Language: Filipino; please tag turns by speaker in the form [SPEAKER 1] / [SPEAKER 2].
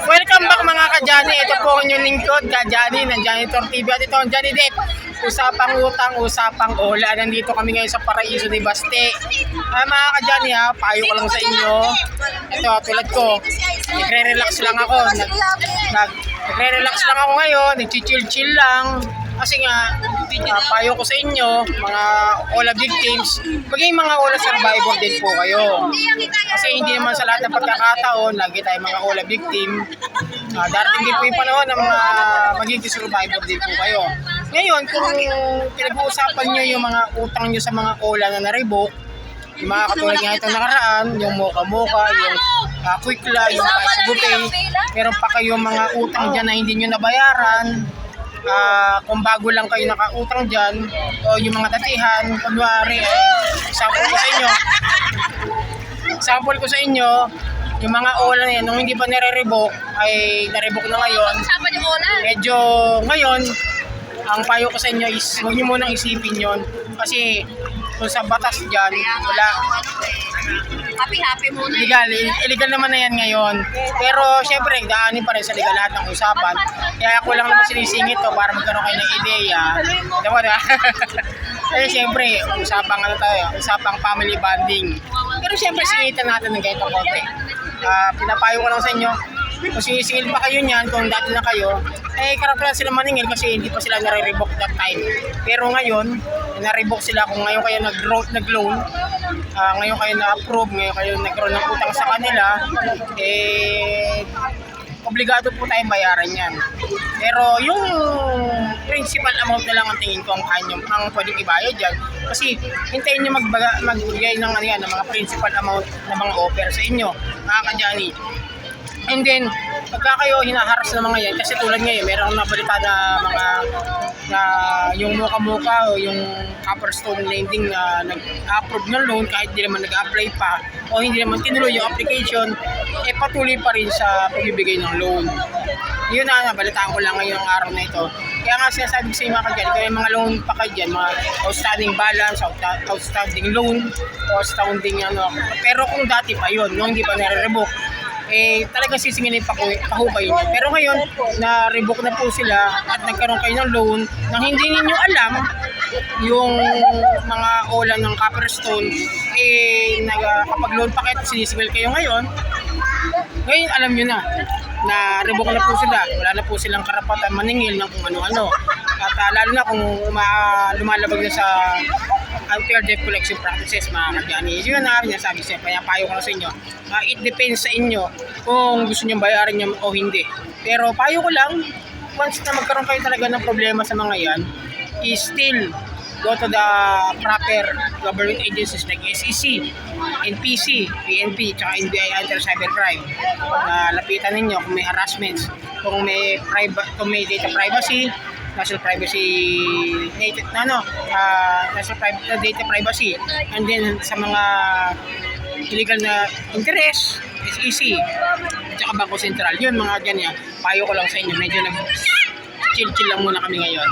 [SPEAKER 1] Welcome back mga ka-Johnny. Ito po ang inyong lingkod, ka-Johnny ng Janitor TV. At ito ang Johnny Depp. Usapang utang, usapang ola. Nandito kami ngayon sa Paraiso de Baste. Mga ka-Johnny payo ko lang sa inyo. Ito, tulad ko, nagre-relax lang ako. Nagre-relax lang ako ngayon, nag-chill lang. Kasi nga, payo ko sa inyo, mga OLA victims, maging mga OLA survivor din po kayo. Kasi hindi naman sa lahat ng pagkakataon, lagi tayo mga OLA victim. Darating din po yung panahon ng mga magiging survivor din po kayo. Ngayon, kung pinag-uusapan nyo yung mga utang nyo sa mga OLA na na-revoke, yung mga katulad nga itong nakaraan, yung Mocha, yung Quickla, yung Paisugupay, meron pa kayong mga utang dyan na hindi nyo nabayaran. Kung bago lang kayo nakautang dyan o yung mga datihan, kunwari, sample ko sa inyo, yung mga OLA na yan, nung hindi pa nare-revoke, ay na-revoke na ngayon. Medyo ngayon, ang payo ko sa inyo is huwag nyo munang isipin yon kasi kung sa batas dyan, wala.
[SPEAKER 2] Happy muna.
[SPEAKER 1] Illegal naman na yan ngayon. Pero syempre, daanin pa rin sa legal lahat ng usapan. Kaya ako lang naman sinisingit to para magkaroon kayo ng ideya. Diba na? Kasi syempre, usapang usapang family bonding. Pero syempre, singitan natin ng ganito konti. Pinapayo ko lang sa inyo, kung sinisingil pa kayo niyan, kung dati na kayo, karapat sila maningil kasi hindi pa sila nare-revoke that time. Pero ngayon, na-revoke sila kung ngayon kayo nag-loan, ngayon kayo na-approve, ngayon kayo nagkaroon ng utang sa kanila, obligado po tayong bayaran yan. Pero yung principal amount na lang ang tingin ko ang pwedeng ibayad dyan. Kasi hintayin nyo magbigay ng, ng mga principal amount na mga offer sa inyo, mga ka-Johnny. And then, pagka kayo hinaharas ng mga yan, kasi tulad ngayon, meron akong nabalita na yung Mocha o yung Copperstone Lending na nag-approve ng loan kahit hindi naman nag-apply pa o hindi naman tinuloy yung application, patuloy pa rin sa pagbibigay ng loan. Yun na, nabalitaan ko lang ngayong araw na ito. Kaya nga sinasabi ko sa mga kagyan, kaya mga loan pa kayo dyan, mga outstanding balance, outstanding loan, outstanding pero kung dati pa yun, nung hindi pa nare-revoke, talagang sisingilin pahukay niya. Pero ngayon, na-revoke na po sila at nagkaroon kayo ng loan nang hindi ninyo alam yung mga OLA ng Copperstone, kapag loan pa kayo, sinisingil kayo ngayon alam nyo na revoke na po sila. Wala na po silang karapatan maningil ng kung ano-ano. At lalo na kung lumalabag na sa unfair debt collection practices, mga ka-Johnny. Yun na sabi siya, kaya payo ko lang sa inyo. It depends sa inyo kung gusto nyo bayaran nyo o hindi. Pero payo ko lang, once na magkaroon kayo talaga ng problema sa mga yan, is still go to the proper government agencies like SEC, NPC, PNP, tsaka NBI Anti-Cybercrime. Lapitan ninyo kung may harassments, kung may data privacy, national data privacy, and then sa mga illegal na interest, SEC, at saka Bangko Sentral. Yun mga ganyan, payo ko lang sa inyo, medyo nag-chill lang muna kami ngayon.